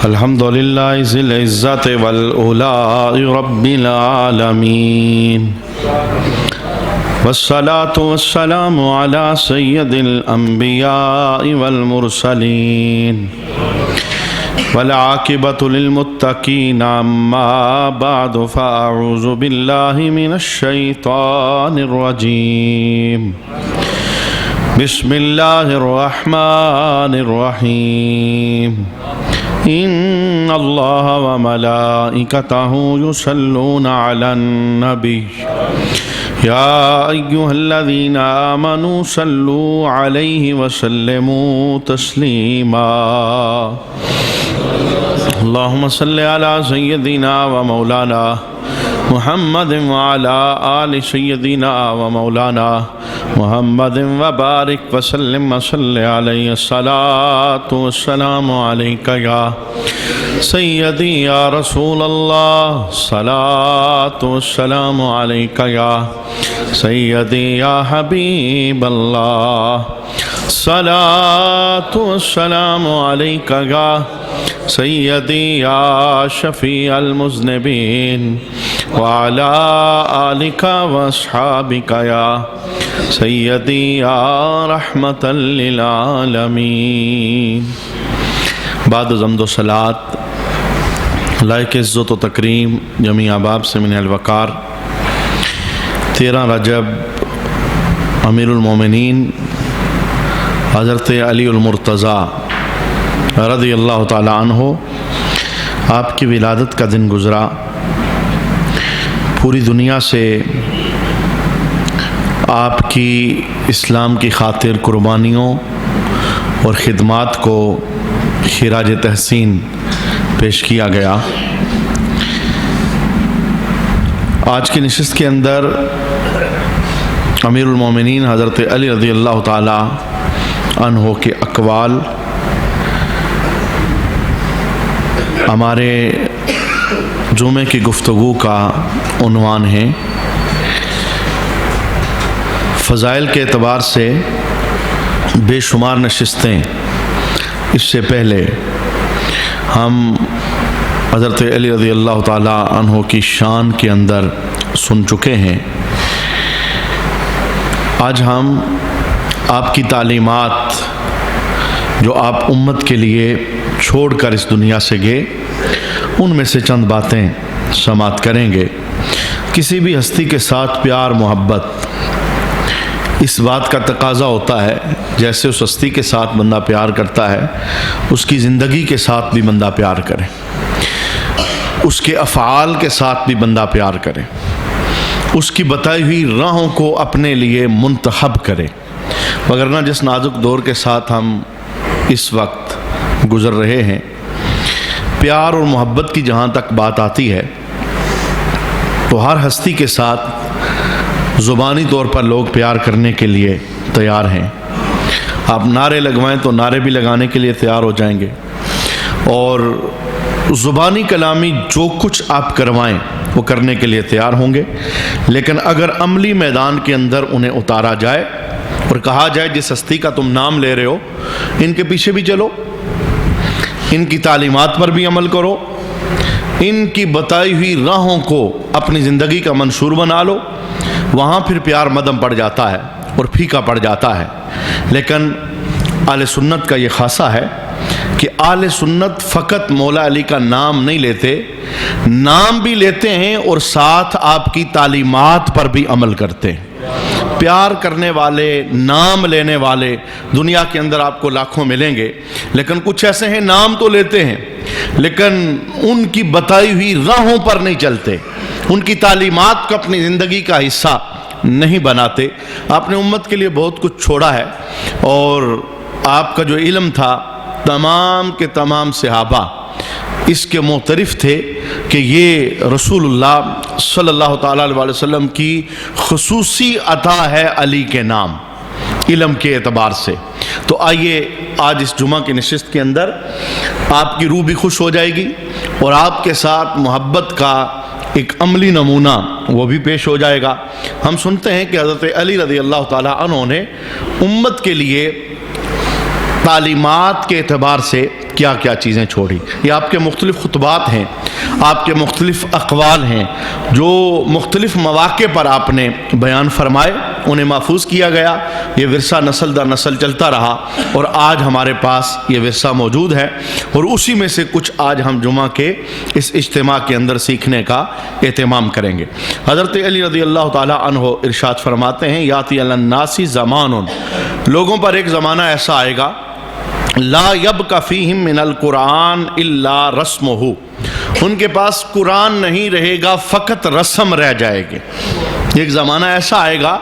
الحمد للہ ذی العزت والعلاء رب العالمین والصلاة والسلام علی سید الانبیاء والمرسلین والعاقبۃ للمتقین اما بعد فاعوذ باللہ من الشیطان الرجیم بسم اللہ الرحمن الرحیم ان اللہ وملائکتہ یصلون علی النبی یا ایہا الذین آمنوا صلوا علیہ وسلموا تسلیما اللہم صلی علی سیدنا و مولانا محمد وعلی آل سیدنا و مولانا محمد وبارک وسلم وصلی علیہ الصلاۃ والسلام علیک یا سیدی یا رسول اللہ صلاۃ والسلام علیک یا سیدی یا حبیب اللہ صلاۃ والسلام علیک یا سیدی یا شفیع المذنبین وعلی آلک واصحابک یا سیدی یا رحمت للعالمین۔ بعد حمد و صلاۃ لائق عزت و تکریم جمیع احباب سے من الوقار 13 رجب امیر المومنین حضرت علی المرتضیٰ رضی اللہ تعالی عنہ آپ کی ولادت کا دن گزرا۔ پوری دنیا سے آپ کی اسلام کی خاطر قربانیوں اور خدمات کو خراج تحسین پیش کیا گیا۔ آج کی نشست کے اندر امیر المومنین حضرت علی رضی اللہ تعالی عنہ کے اقوال ہمارے جمعے کی گفتگو کا عنوان ہے۔ فضائل کے اعتبار سے بے شمار نشستیں اس سے پہلے ہم حضرت علی رضی اللہ تعالی عنہ کی شان کے اندر سن چکے ہیں۔ آج ہم آپ کی تعلیمات جو آپ امت کے لیے چھوڑ کر اس دنیا سے گئے ان میں سے چند باتیں سماعت کریں گے۔ کسی بھی ہستی کے ساتھ پیار محبت اس بات کا تقاضا ہوتا ہے جیسے اس ہستی کے ساتھ بندہ پیار کرتا ہے اس کی زندگی کے ساتھ بھی بندہ پیار کرے، اس کے افعال کے ساتھ بھی بندہ پیار کرے، اس کی بتائی ہوئی راہوں کو اپنے لیے منتخب کرے، وگرنہ جس نازک دور کے ساتھ ہم اس وقت گزر رہے ہیں، پیار اور محبت کی جہاں تک بات آتی ہے تو ہر ہستی کے ساتھ زبانی طور پر لوگ پیار کرنے کے لیے تیار ہیں۔ آپ نعرے لگوائیں تو نعرے بھی لگانے کے لیے تیار ہو جائیں گے، اور زبانی کلامی جو کچھ آپ کروائیں وہ کرنے کے لیے تیار ہوں گے، لیکن اگر عملی میدان کے اندر انہیں اتارا جائے اور کہا جائے جس ہستی کا تم نام لے رہے ہو ان کے پیچھے بھی چلو، ان کی تعلیمات پر بھی عمل کرو، ان کی بتائی ہوئی راہوں کو اپنی زندگی کا منشور بنا لو، وہاں پھر پیار مدم پڑ جاتا ہے اور پھیکا پڑ جاتا ہے۔ لیکن اہل سنت کا یہ خاصہ ہے کہ اہل سنت فقط مولا علی کا نام نہیں لیتے، نام بھی لیتے ہیں اور ساتھ آپ کی تعلیمات پر بھی عمل کرتے ہیں۔ پیار کرنے والے، نام لینے والے دنیا کے اندر آپ کو لاکھوں ملیں گے، لیکن کچھ ایسے ہیں نام تو لیتے ہیں لیکن ان کی بتائی ہوئی راہوں پر نہیں چلتے، ان کی تعلیمات کو اپنی زندگی کا حصہ نہیں بناتے۔ آپ نے امت کے لیے بہت کچھ چھوڑا ہے، اور آپ کا جو علم تھا تمام کے تمام صحابہ اس کے معترف تھے کہ یہ رسول اللہ صلی اللہ تعالیٰ علیہ وسلم کی خصوصی عطا ہے علی کے نام علم کے اعتبار سے۔ تو آئیے آج اس جمعہ کی نشست کے اندر آپ کی روح بھی خوش ہو جائے گی اور آپ کے ساتھ محبت کا ایک عملی نمونہ وہ بھی پیش ہو جائے گا۔ ہم سنتے ہیں کہ حضرت علی رضی اللہ تعالیٰ عنہ نے امت کے لیے تعلیمات کے اعتبار سے کیا کیا چیزیں چھوڑی. یہ آپ کے مختلف خطبات ہیں، آپ کے مختلف اقوال ہیں جو مختلف مواقع پر آپ نے بیان فرمائے، انہیں محفوظ کیا گیا. یہ ورثہ نسل در نسل چلتا رہا اور آج ہمارے پاس یہ ورثہ موجود ہے، اور اسی میں سے کچھ آج ہم جمعہ کے اس اجتماع کے اندر سیکھنے کا اہتمام کریں گے. حضرت علی رضی اللہ تعالی عنہ ارشاد فرماتے ہیں، یاتی علی الناس زمان، لوگوں پر ایک زمانہ ایسا آئے گا، لا یبقى فیہم من القرآن الا رسمہ، ان کے پاس قرآن نہیں رہے گا، فقط رسم رہ جائے گی. ایک زمانہ ایسا آئے گا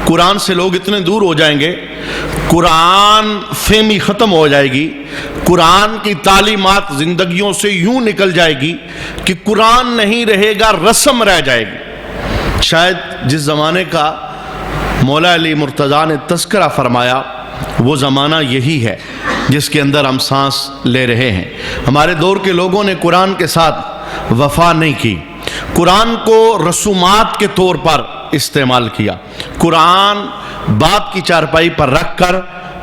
قرآن سے لوگ اتنے دور ہو جائیں گے، قرآن فہمی ختم ہو جائے گی، قرآن کی تعلیمات زندگیوں سے یوں نکل جائے گی کہ قرآن نہیں رہے گا، رسم رہ جائے گی. شاید جس زمانے کا مولا علی مرتضیٰ نے تذکرہ فرمایا وہ زمانہ یہی ہے جس کے اندر ہم سانس لے رہے ہیں. ہمارے دور کے لوگوں نے قرآن کے ساتھ وفا نہیں کی، قرآن کو رسومات کے طور پر استعمال کیا. قرآن باپ کی چارپائی پر رکھ کر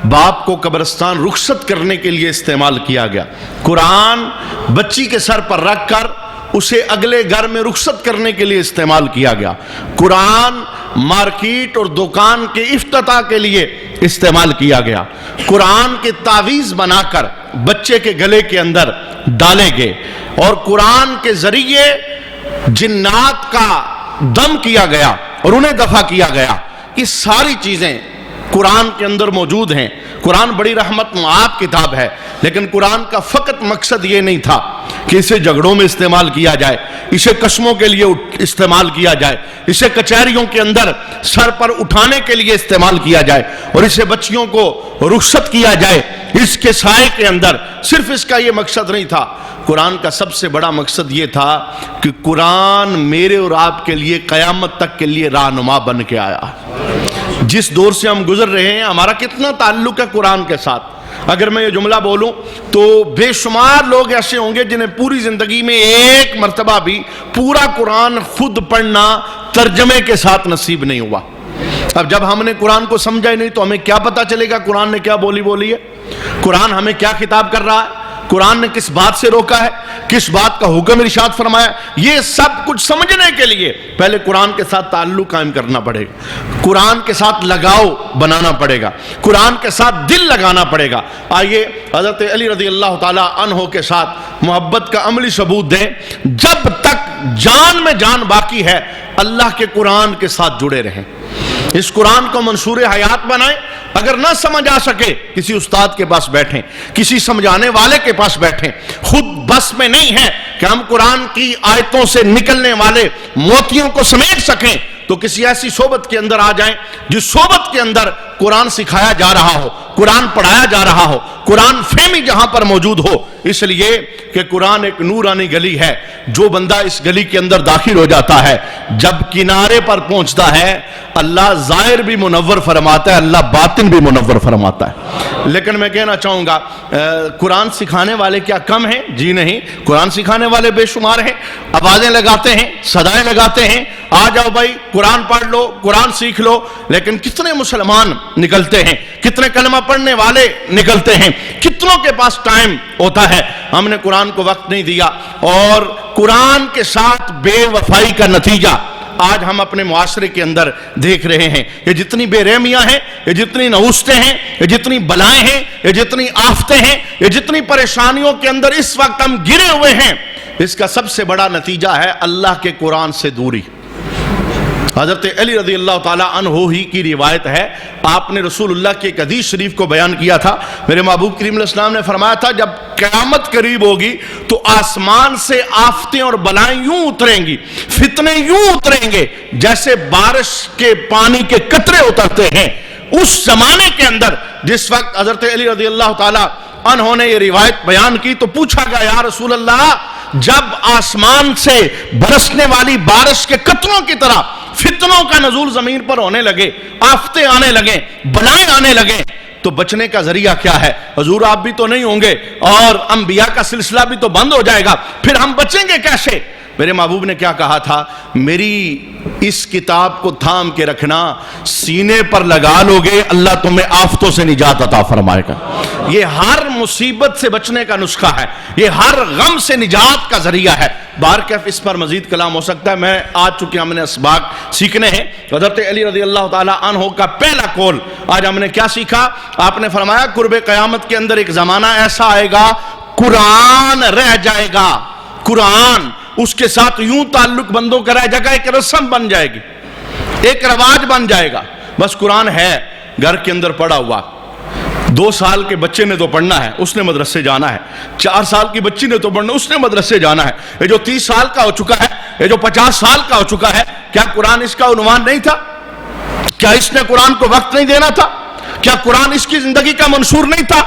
باپ کو قبرستان رخصت کرنے کے لیے استعمال کیا گیا. قرآن بچی کے سر پر رکھ کر اسے اگلے گھر میں رخصت کرنے کے لیے استعمال کیا گیا. قرآن مارکیٹ اور دکان کے افتتاح کے لیے استعمال کیا گیا. قرآن کے تعویذ بنا کر بچے کے گلے کے اندر ڈالے گئے، اور قرآن کے ذریعے جنات کا دم کیا گیا اور انہیں دفع کیا گیا. یہ ساری چیزیں قرآن کے اندر موجود ہیں. قرآن بڑی رحمت معاب کتاب ہے، لیکن قرآن کا فقط مقصد یہ نہیں تھا کہ اسے جھگڑوں میں استعمال کیا جائے، اسے قسموں کے لیے استعمال کیا جائے، اسے کچہریوں کے اندر سر پر اٹھانے کے لیے استعمال کیا جائے، اور اسے بچیوں کو رخصت کیا جائے اس کے سائے کے اندر. صرف اس کا یہ مقصد نہیں تھا. قرآن کا سب سے بڑا مقصد یہ تھا کہ قرآن میرے اور آپ کے لیے قیامت تک کے لیے رہنما بن کے آیا. جس دور سے ہم گزر رہے ہیں ہمارا کتنا تعلق ہے قرآن کے ساتھ. اگر میں یہ جملہ بولوں تو بے شمار لوگ ایسے ہوں گے جنہیں پوری زندگی میں ایک مرتبہ بھی پورا قرآن خود پڑھنا ترجمے کے ساتھ نصیب نہیں ہوا. اب جب ہم نے قرآن کو سمجھا ہی نہیں تو ہمیں کیا پتا چلے گا قرآن نے کیا بولی ہے، قرآن ہمیں کیا خطاب کر رہا ہے، قرآن نے کس بات سے روکا ہے، کس بات کا حکم ارشاد فرمایا. یہ سب کچھ سمجھنے کے لیے پہلے قرآن کے ساتھ تعلق قائم کرنا پڑے گا، قرآن کے ساتھ لگاؤ بنانا پڑے گا، قرآن کے ساتھ دل لگانا پڑے گا. آئیے حضرت علی رضی اللہ تعالی عنہ کے ساتھ محبت کا عملی ثبوت دیں. جب تک جان میں جان باقی ہے اللہ کے قرآن کے ساتھ جڑے رہیں، اس قرآن کو منصور حیات بنائیں. اگر نہ سمجھ آ سکے کسی استاد کے پاس بیٹھیں، کسی سمجھانے والے کے پاس بیٹھیں. خود بس میں نہیں ہے کہ ہم قرآن کی آیتوں سے نکلنے والے موتیوں کو سمیٹ سکیں تو کسی ایسی صحبت کے اندر آ جائیں جس صحبت کے اندر قرآن سکھایا جا رہا ہو، قرآن پڑھایا جا رہا ہو، قرآن فہمی جہاں پر موجود ہو. اس لیے کہ قرآن ایک نورانی گلی ہے، جو بندہ اس گلی کے اندر داخل ہو جاتا ہے جب کنارے پر پہنچتا ہے اللہ ظاہر بھی منور فرماتا ہے، اللہ باطن بھی منور فرماتا ہے. لیکن میں کہنا چاہوں گا قرآن سکھانے والے کیا کم ہیں؟ جی نہیں، قرآن سکھانے والے بے شمار ہیں. آوازیں لگاتے ہیں، صدائیں لگاتے ہیں، آ جاؤ بھائی قرآن پڑھ لو، قرآن سیکھ لو. لیکن کتنے مسلمان نکلتے ہیں، کتنے کلمہ پڑھنے والے نکلتے ہیں، کتنوں کے پاس ٹائم ہوتا ہے؟ ہم نے قرآن کو وقت نہیں دیا، اور قرآن کے ساتھ بے وفائی کا نتیجہ آج ہم اپنے معاشرے کے اندر دیکھ رہے ہیں. یہ جتنی بے رحمیاں ہیں، یہ جتنی نحوستیں ہیں، یہ جتنی بلائیں ہیں، یہ جتنی آفتیں ہیں، یہ جتنی پریشانیوں کے اندر اس وقت ہم گرے ہوئے ہیں، اس کا سب سے بڑا نتیجہ ہے اللہ کے قرآن سے دوری. حضرت علی رضی اللہ تعالی عنہ ہی کی روایت ہے، آپ نے رسول اللہ کی ایک حدیث شریف کو بیان کیا تھا. میرے محبوب کریم علیہ السلام نے فرمایا تھا جب قیامت قریب ہوگی تو آسمان سے آفتیں اور بلائیں یوں اتریں گی، فتنے یوں اتریں گے جیسے بارش کے پانی کے قطرے اترتے ہیں. اس زمانے کے اندر جس وقت حضرت علی رضی اللہ تعالی عنہ نے یہ روایت بیان کی تو پوچھا گیا یا رسول اللہ، جب آسمان سے برسنے والی بارش کے قطروں کی طرح فتنوں کا نزول زمین پر ہونے لگے، آفتیں آنے لگیں، بلائیں آنے لگیں، تو بچنے کا ذریعہ کیا ہے؟ حضور آپ بھی تو نہیں ہوں گے اور انبیاء کا سلسلہ بھی تو بند ہو جائے گا، پھر ہم بچیں گے کیسے؟ میرے محبوب نے کیا کہا تھا؟ میری اس کتاب کو تھام کے رکھنا، سینے پر لگا لو گے اللہ تمہیں آفتوں سے نجات عطا فرمائے گا۔ یہ ہر مصیبت سے بچنے کا نسخہ ہے، یہ ہر غم سے نجات کا ذریعہ ہے۔ بارکیف اس پر مزید کلام ہو سکتا ہے، میں آج چونکہ ہم نے اسباق سیکھنے ہیں۔ حضرت علی رضی اللہ تعالی عنہ کا پہلا قول آج ہم نے کیا سیکھا؟ آپ نے فرمایا قرب قیامت کے اندر ایک زمانہ ایسا آئے گا قرآن رہ جائے گا، قرآن اس کے ساتھ یوں تعلق بندوں کا رہ جائے گا، ایک رسم بن جائے گی، ایک رواج بن جائے گا، بس قرآن ہے گھر کے اندر پڑا ہوا۔ 2 سال کے بچے نے تو پڑھنا ہے، اس نے مدرسے جانا ہے۔ 4 سال کی بچی نے تو پڑھنا، اس نے مدرسے جانا ہے۔ یہ جو 30 سال کا ہو چکا ہے، یہ جو 50 سال کا ہو چکا ہے، کیا قرآن اس کا عنوان نہیں تھا؟ کیا اس نے قرآن کو وقت نہیں دینا تھا؟ کیا قرآن اس کی زندگی کا منشور نہیں تھا؟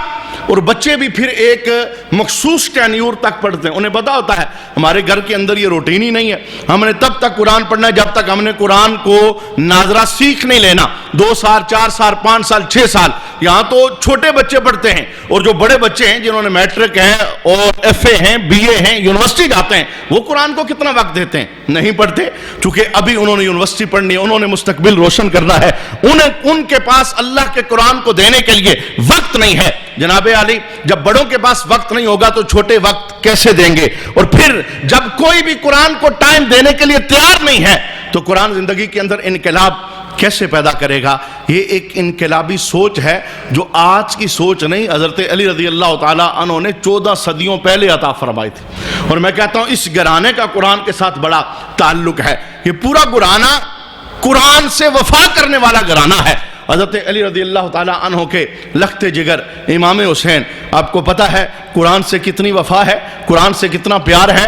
اور بچے بھی پھر ایک مخصوص ٹینیور تک پڑھتے ہیں، انہیں پتا ہوتا ہے ہمارے گھر کے اندر یہ روٹین ہی نہیں ہے، ہم نے تب تک قرآن پڑھنا ہے جب تک ہم نے قرآن کو ناظرہ سیکھ نہیں لینا۔ 2 سال 4 سال 5 سال 6 سال یہاں تو چھوٹے بچے پڑھتے ہیں، اور جو بڑے بچے ہیں جنہوں نے میٹرک ہیں اور ایف اے ہیں، بی اے ہیں، یونیورسٹی جاتے ہیں، وہ قرآن کو کتنا وقت دیتے ہیں؟ نہیں پڑھتے، چونکہ ابھی انہوں نے یونیورسٹی پڑھنی ہے، انہوں نے مستقبل روشن کرنا ہے، ان کے پاس اللہ کے قرآن کو دینے کے لیے وقت نہیں ہے۔ جناب علی، جب بڑوں کے پاس وقت نہیں ہوگا تو چھوٹے وقت کیسے دیں گے؟ اور پھر جب کوئی بھی قرآن کو ٹائم دینے کے لیے تیار نہیں ہے تو قرآن زندگی کے اندر انقلاب کیسے پیدا کرے گا؟ یہ ایک انقلابی سوچ ہے جو آج کی سوچ نہیں، حضرت علی رضی اللہ تعالیٰ عنہ نے 14 صدیوں پہلے عطا فرمائی تھی۔ اور میں کہتا ہوں اس گھرانے کا قرآن کے ساتھ بڑا تعلق ہے، یہ پورا گھرانہ قرآن سے وفا کرنے والا گھرانہ ہے۔ حضرت علی رضی اللہ تعالیٰ عنہ کے لخت جگر امام حسین، آپ کو پتا ہے قرآن سے کتنی وفا ہے، قرآن سے کتنا پیار ہے۔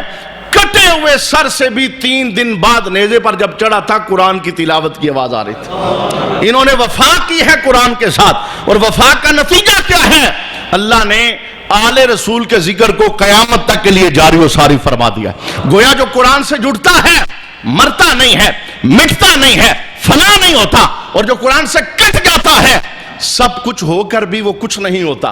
کٹے ہوئے سر سے بھی 3 دن بعد نیزے پر جب چڑھا تھا قرآن کی تلاوت کی آواز آ رہی تھی۔ انہوں نے وفا کی ہے قرآن کے ساتھ، اور وفا کا نتیجہ کیا ہے؟ اللہ نے آل رسول کے ذکر کو قیامت تک کے لیے جاری و ساری فرما دیا۔ گویا جو قرآن سے جڑتا ہے مرتا نہیں ہے، مٹتا نہیں ہے، فنا نہیں ہوتا، اور جو قرآن سے کٹ جاتا ہے سب کچھ ہو کر بھی وہ کچھ نہیں ہوتا،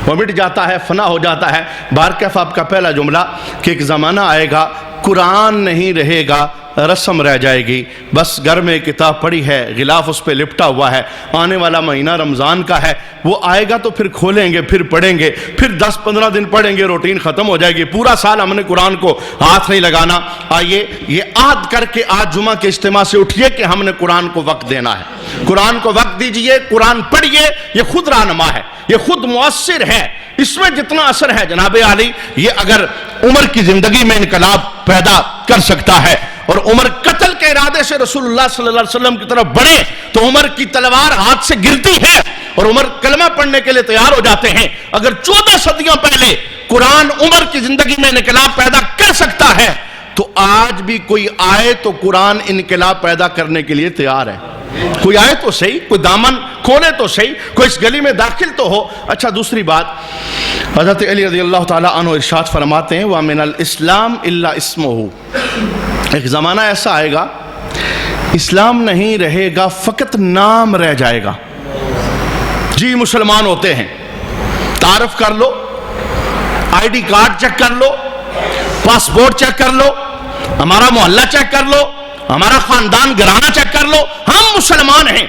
وہ مٹ جاتا ہے، فنا ہو جاتا ہے۔ بارکیف آپ کا پہلا جملہ کہ ایک زمانہ آئے گا قرآن نہیں رہے گا، رسم رہ جائے گی، بس گھر میں کتاب پڑی ہے، غلاف اس پہ لپٹا ہوا ہے، آنے والا مہینہ رمضان کا ہے، وہ آئے گا تو پھر کھولیں گے، پھر پڑھیں گے، پھر 10-15 دن پڑھیں گے، روٹین ختم ہو جائے گی، پورا سال ہم نے قرآن کو ہاتھ نہیں لگانا۔ آئیے یہ عہد کر کے آج جمعہ کے اجتماع سے اٹھیے کہ ہم نے قرآن کو وقت دینا ہے، قرآن کو وقت دیجئے، قرآن پڑھیے، یہ خود رہنما ہے، یہ خود مؤثر ہے، اس میں جتنا اثر ہے جناب علی، یہ اگر عمر کی زندگی میں انقلاب پیدا کر سکتا ہے، اور عمر قتل کے ارادے سے رسول اللہ صلی اللہ علیہ وسلم کی طرف بڑھے تو عمر کی تلوار ہاتھ سے گرتی ہے اور عمر کلمہ پڑھنے کے لیے تیار ہو جاتے ہیں۔ اگر 14 صدیوں پہلے قرآن عمر کی زندگی میں انقلاب پیدا کر سکتا ہے تو آج بھی کوئی آئے تو قرآن انقلاب پیدا کرنے کے لیے تیار ہے۔ کوئی آئے تو صحیح، کوئی دامن کھولے تو صحیح، کوئی اس گلی میں داخل تو ہو۔ اچھا دوسری بات، حضرت علی رضی اللہ تعالیٰ عنہ ارشاد فرماتے ہیں وَمِنَ الْإِسْلَامِ إِلَّا اسْمُهُ، ایک زمانہ ایسا آئے گا اسلام نہیں رہے گا، فقط نام رہ جائے گا۔ جی مسلمان ہوتے ہیں، تعارف کر لو، آئی ڈی کارڈ چیک کر لو، پاسپورٹ چیک کر لو، ہمارا محلہ چیک کر لو، ہمارا خاندان گھرانہ چیک کر لو، ہم مسلمان ہیں۔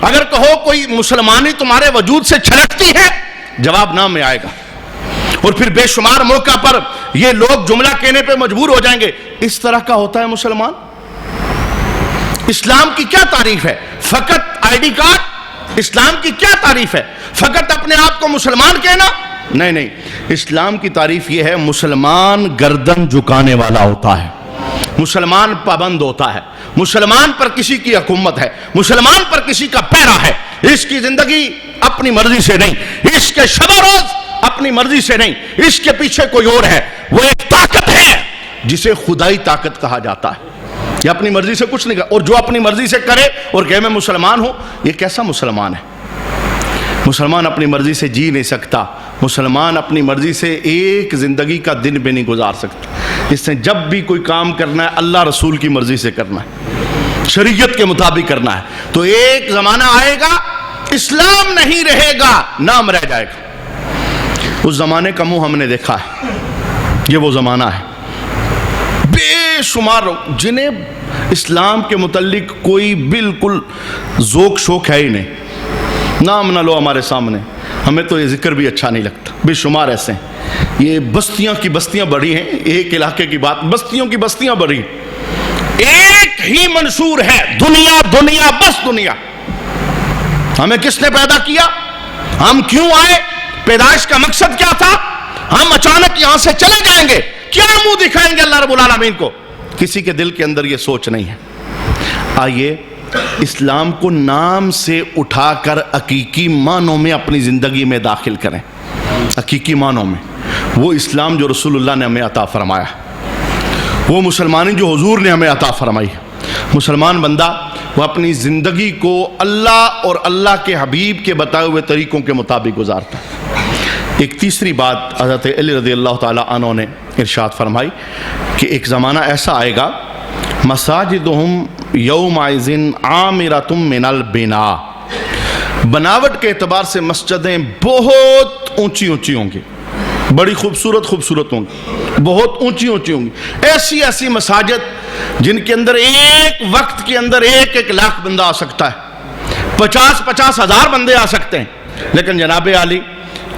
اگر کہو کوئی مسلمانی تمہارے وجود سے چھلکتی ہے، جواب نام میں آئے گا، اور پھر بے شمار موقع پر یہ لوگ جملہ کہنے پہ مجبور ہو جائیں گے، اس طرح کا ہوتا ہے مسلمان۔ اسلام کی کیا تعریف ہے؟ فقط آئی ڈی کارڈ؟ اسلام کی کیا تعریف ہے؟ فقط اپنے آپ کو مسلمان کہنا؟ نہیں، اسلام کی تعریف یہ ہے مسلمان گردن جھکانے والا ہوتا ہے، مسلمان پابند ہوتا ہے، مسلمان پر کسی کی حکومت ہے، مسلمان پر کسی کا پیرا ہے، اس کی زندگی اپنی مرضی سے نہیں، اس کے شب و روز اپنی مرضی سے نہیں، اس کے پیچھے کوئی اور ہے، وہ ایک طاقت ہے جسے خدائی طاقت کہا جاتا ہے۔ یہ اپنی مرضی سے کچھ نہیں کرتا، اور جو اپنی مرضی سے کرے اور کہے میں مسلمان ہوں، یہ کیسا مسلمان ہے؟ مسلمان اپنی مرضی سے جی نہیں سکتا، مسلمان اپنی مرضی سے ایک زندگی کا دن بھی نہیں گزار سکتا۔ اس نے جب بھی کوئی کام کرنا ہے اللہ رسول کی مرضی سے کرنا ہے، شریعت کے مطابق کرنا ہے۔ تو ایک زمانہ آئے گا اسلام نہیں رہے گا، نام رہ جائے گا۔ اس زمانے کا منہ ہم نے دیکھا ہے، یہ وہ زمانہ ہے، بے بے شمار جنہیں اسلام کے متعلق کوئی بالکل ذوق شوق ہے ہی نہیں، نام نہ لو ہمارے سامنے، ہمیں تو یہ ذکر بھی اچھا نہیں لگتا، بے شمار ایسے ہیں۔ یہ بستیاں کی بستیاں بڑی ہیں، ایک علاقے کی بات، بستیوں کی بستیاں بڑی، ایک ہی منشور ہے، دنیا دنیا بس دنیا۔ ہمیں کس نے پیدا کیا؟ ہم کیوں آئے؟ پیدائش کا مقصد کیا تھا؟ ہم اچانک یہاں سے چلے جائیں گے، کیا منہ دکھائیں گے اللہ رب العالمین کو؟ کسی کے دل کے اندر یہ سوچ نہیں ہے۔ آئیے اسلام کو نام سے اٹھا کر حقیقی معنوں میں اپنی زندگی میں داخل کریں، حقیقی معنوں میں وہ اسلام جو رسول اللہ نے ہمیں عطا فرمایا، وہ مسلمانی جو حضور نے ہمیں عطا فرمائی۔ مسلمان بندہ وہ اپنی زندگی کو اللہ اور اللہ کے حبیب کے بتائے ہوئے طریقوں کے مطابق گزارتا ہے۔ ایک تیسری بات حضرت علی رضی اللہ تعالیٰ عنہ نے ارشاد فرمائی کہ ایک زمانہ ایسا آئے گا، مساجدہم یومئذ عامرۃ من البناء، بناوٹ کے اعتبار سے مسجدیں بہت اونچی اونچی ہوں گی، بڑی خوبصورت خوبصورت ہوں گی، بہت اونچی اونچی ہوں گی، ایسی ایسی مساجد جن کے اندر ایک وقت کے اندر 1 لاکھ بندہ آ سکتا ہے، 50 ہزار بندے آ سکتے ہیں۔ لیکن جناب علی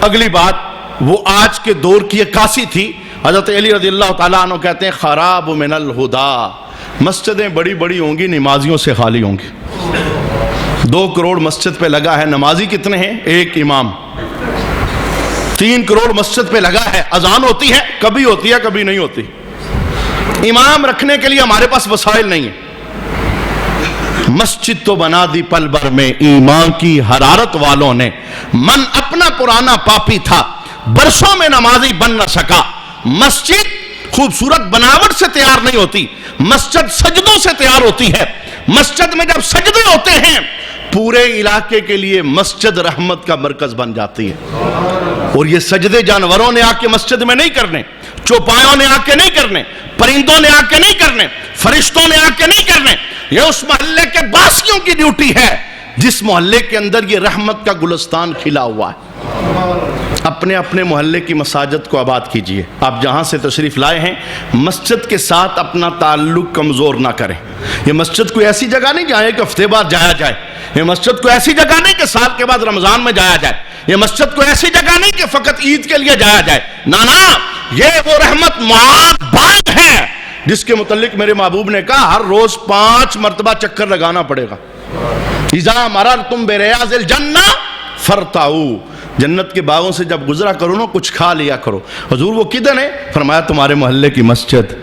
اگلی بات وہ آج کے دور کی عکاسی تھی۔ حضرت علی رضی اللہ تعالیٰ عنہ کہتے ہیں خراب من الہدا، مسجدیں بڑی بڑی ہوں گی، نمازیوں سے خالی ہوں گی۔ 2 کروڑ مسجد پہ لگا ہے، نمازی کتنے ہیں؟ 1 امام۔ 3 کروڑ مسجد پہ لگا ہے، اذان ہوتی ہے، کبھی ہوتی ہے کبھی نہیں ہوتی، امام رکھنے کے لیے ہمارے پاس وسائل نہیں ہے۔ مسجد تو بنا دی پل بھر میں ایمان کی حرارت والوں نے، من اپنا پرانا پاپی تھا برسوں میں نمازی بن نہ سکا۔ مسجد خوبصورت بناوٹ سے تیار نہیں ہوتی، مسجد سجدوں سے تیار ہوتی ہے۔ مسجد میں جب سجدے ہوتے ہیں پورے علاقے کے لیے مسجد رحمت کا مرکز بن جاتی ہے۔ اور یہ سجدے جانوروں نے آ کے مسجد میں نہیں کرنے، چوپایوں نے آ کے نہیں کرنے، پرندوں نے آ کے نہیں کرنے، فرشتوں نے آ کے نہیں کرنے، یہ اس محلے کے باسیوں کی ڈیوٹی ہے جس محلے کے اندر یہ رحمت کا گلستان کھلا ہوا ہے۔ اپنے اپنے محلے کی مساجد کو آباد کیجئے۔ آپ جہاں سے تشریف لائے ہیں مسجد کے ساتھ اپنا تعلق کمزور نہ کریں۔ یہ مسجد کوئی ایسی جگہ نہیں جہاں ایک ہفتے بعد جایا جائے، یہ مسجد کوئی ایسی جگہ نہیں کہ سال کے بعد رمضان میں جایا جائے، یہ مسجد کوئی ایسی جگہ نہیں کہ فقط عید کے لیے جایا جائے، نہ یہ وہ رحمت معاد باغ ہے جس کے متعلق میرے محبوب نے کہا ہر روز 5 مرتبہ چکر لگانا پڑے گا۔ اذا مررتم بریاض الجنہ فرتعوا، جنت کے باغوں سے جب گزرا کرو نا کچھ کھا لیا کرو۔ حضور وہ کدھر ہے؟ فرمایا تمہارے محلے کی مسجد۔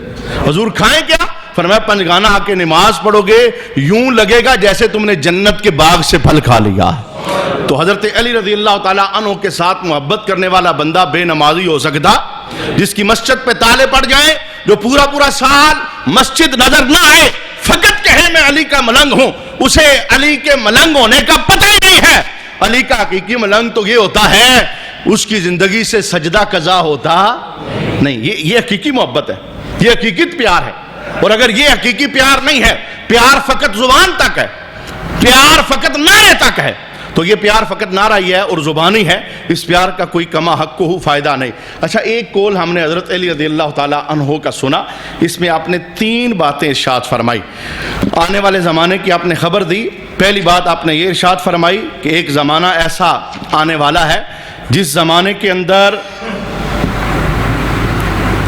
حضور کھائیں کیا؟ فرمایا پنجگانہ آ کے نماز پڑھو گے یوں لگے گا جیسے تم نے جنت کے باغ سے پھل کھا لیا۔ تو حضرت علی رضی اللہ تعالیٰ عنہ کے ساتھ محبت کرنے والا بندہ بے نمازی ہو سکتا جس کی مسجد پہ تالے پڑ جائیں، جو پورا سال مسجد نظر نہ آئے، فقط کہے میں علی کا ملنگ ہوں، اسے علی کے ملنگ ہونے کا پتہ ہی نہیں ہے۔ علی کا حقیقی ملنگ تو یہ ہوتا ہے اس کی زندگی سے سجدہ قضا ہوتا نہیں۔ یہ حقیقی محبت ہے، یہ حقیقی پیار ہے۔ اور اگر یہ حقیقی پیار نہیں ہے، پیار فقط زبان تک ہے، پیار فقط نعرے تک ہے، تو یہ پیار فقط نعرہ ہی ہے اور زبانی ہے، اس پیار کا کوئی کما حق کو فائدہ نہیں۔ اچھا ایک قول ہم نے حضرت علی رضی اللہ تعالیٰ عنہ کا سنا، اس میں آپ نے 3 باتیں ارشاد فرمائی۔ آنے والے زمانے کی آپ نے خبر دی۔ پہلی بات آپ نے یہ ارشاد فرمائی کہ ایک زمانہ ایسا آنے والا ہے جس زمانے کے اندر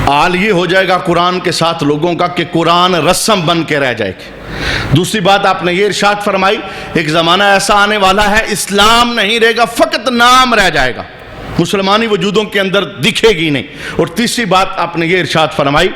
حال یہ ہو جائے گا قرآن کے ساتھ لوگوں کا کہ قرآن رسم بن کے رہ جائے گی۔ دوسری بات آپ نے یہ ارشاد فرمائی ایک زمانہ ایسا آنے والا ہے اسلام نہیں رہے گا، فقط نام رہ جائے گا، مسلمانی وجودوں کے اندر دکھے گی نہیں۔ اور تیسری بات آپ نے یہ ارشاد فرمائی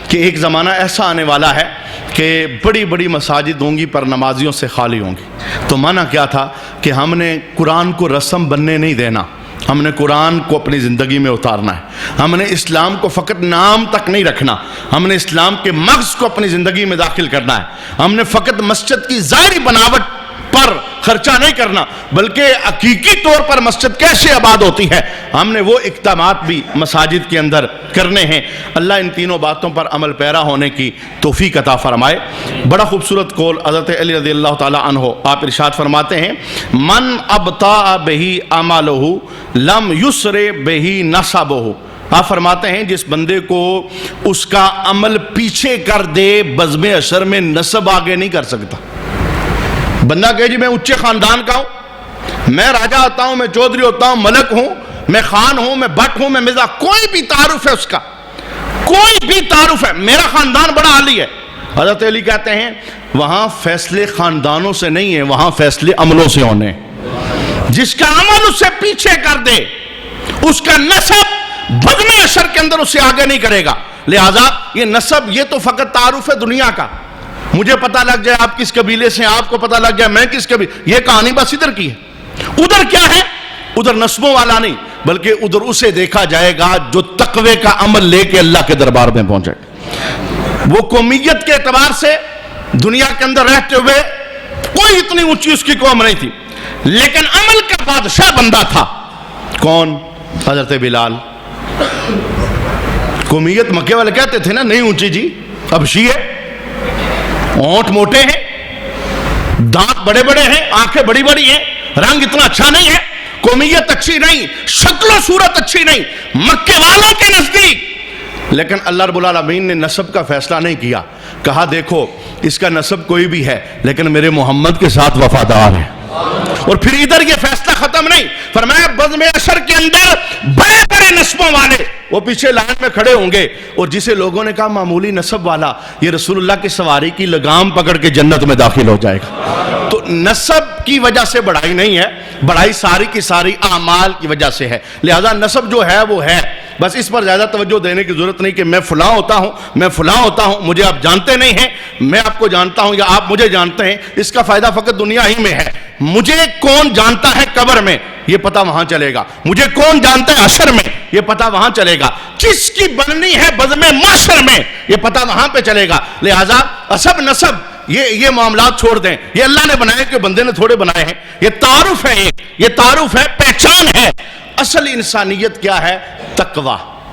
کہ ایک زمانہ ایسا آنے والا ہے کہ بڑی بڑی مساجد ہوں گی پر نمازیوں سے خالی ہوں گی۔ تو معنی کیا تھا کہ ہم نے قرآن کو رسم بننے نہیں دینا، ہم نے قرآن کو اپنی زندگی میں اتارنا ہے، ہم نے اسلام کو فقط نام تک نہیں رکھنا، ہم نے اسلام کے مغز کو اپنی زندگی میں داخل کرنا ہے، ہم نے فقط مسجد کی ظاہری بناوٹ پر خرچہ نہیں کرنا بلکہ حقیقی طور پر مسجد کیسے آباد ہوتی ہے ہم نے وہ اقدامات بھی مساجد کے اندر کرنے ہیں۔ اللہ ان تینوں باتوں پر عمل پیرا ہونے کی توفیق عطا فرمائے۔ بڑا خوبصورت قول حضرت علی رضی اللہ تعالی عنہ آپ ارشاد فرماتے ہیں من ابطاء بہ عملہ لم یسر بہ نسبہ، آپ فرماتے ہیں جس بندے کو اس کا عمل پیچھے کر دے بزم حشر میں نسب آگے نہیں کر سکتا. بندہ کہے جی میں اونچے خاندان کا ہوں، میں راجہ ہوتا ہوں، میں چودھری ہوتا ہوں، ملک ہوں، میں خان ہوں، میں بٹ ہوں، میں مرزا، کوئی بھی تعارف ہے اس کا، کوئی بھی تعارف ہے، میرا خاندان بڑا عالی ہے. حضرت علی کہتے ہیں وہاں فیصلے خاندانوں سے نہیں ہیں، وہاں فیصلے عملوں سے ہونے. جس کا عمل اس سے پیچھے کر دے اس کا نسب بزم حشر کے اندر اسے آگے نہیں کرے گا. لہذا یہ نسب یہ تو فقط تعارف ہے دنیا کا، مجھے پتہ لگ جائے آپ کس قبیلے سے، آپ کو پتہ لگ جائے میں کس قبیلے، یہ کہانی بس ادھر کی ہے. ادھر کیا ہے؟ ادھر نسبوں والا نہیں، بلکہ ادھر اسے دیکھا جائے گا جو تقوی کا عمل لے کے اللہ کے دربار میں پہنچے. وہ قومیت کے اعتبار سے دنیا کے اندر رہتے ہوئے کوئی اتنی اونچی اس کی قوم نہیں تھی، لیکن عمل کا بادشاہ بندہ تھا. کون؟ حضرت بلال. قومیت مکے والے کہتے تھے نا نہیں اونچی جی، حبشی ہے، اونٹ موٹے ہیں، دانت بڑے بڑے ہیں، آنکھیں بڑی بڑی ہیں، رنگ اتنا اچھا نہیں ہے، قومیت اچھی نہیں، شکل و صورت اچھی نہیں مکے والوں کے نزدیک. لیکن اللہ رب العالمین نے نسب کا فیصلہ نہیں کیا، کہا دیکھو اس کا نسب کوئی بھی ہے لیکن میرے محمد کے ساتھ وفادار ہے. اور پھر ادھر یہ فیصلہ ختم نہیں، فرمایا بزم حشر کے اندر بڑے بڑے نسبوں والے وہ پیچھے لائن میں کھڑے ہوں گے، اور جسے لوگوں نے کہا معمولی نسب والا، یہ رسول اللہ کی سواری کی لگام پکڑ کے جنت میں داخل ہو جائے گا. تو نسب کی وجہ سے بڑائی نہیں ہے، بڑائی ساری کی ساری اعمال کی وجہ سے ہے. لہذا نسب جو ہے وہ ہے، بس اس پر زیادہ توجہ دینے کی ضرورت نہیں کہ میں فلاں ہوتا ہوں، میں فلاں ہوتا ہوں، مجھے آپ جانتے نہیں ہیں، میں آپ کو جانتا ہوں یا آپ مجھے جانتے ہیں. اس کا فائدہ فقط دنیا ہی میں ہے. مجھے کون جانتا ہے قبر میں یہ پتہ وہاں چلے گا، مجھے کون جانتا ہے حشر میں یہ پتہ وہاں چلے گا، کس کی بننی ہے بزم محشر میں یہ پتہ وہاں پہ چلے گا. لہذا عصب نسب یہ معاملات چھوڑ دیں، یہ اللہ نے بنائے کہ بندے نے تھوڑے بنائے ہیں. یہ تعارف ہے، یہ تعارف ہے، پہچان ہے. اصل انسانیت کیا ہے؟ تقوی.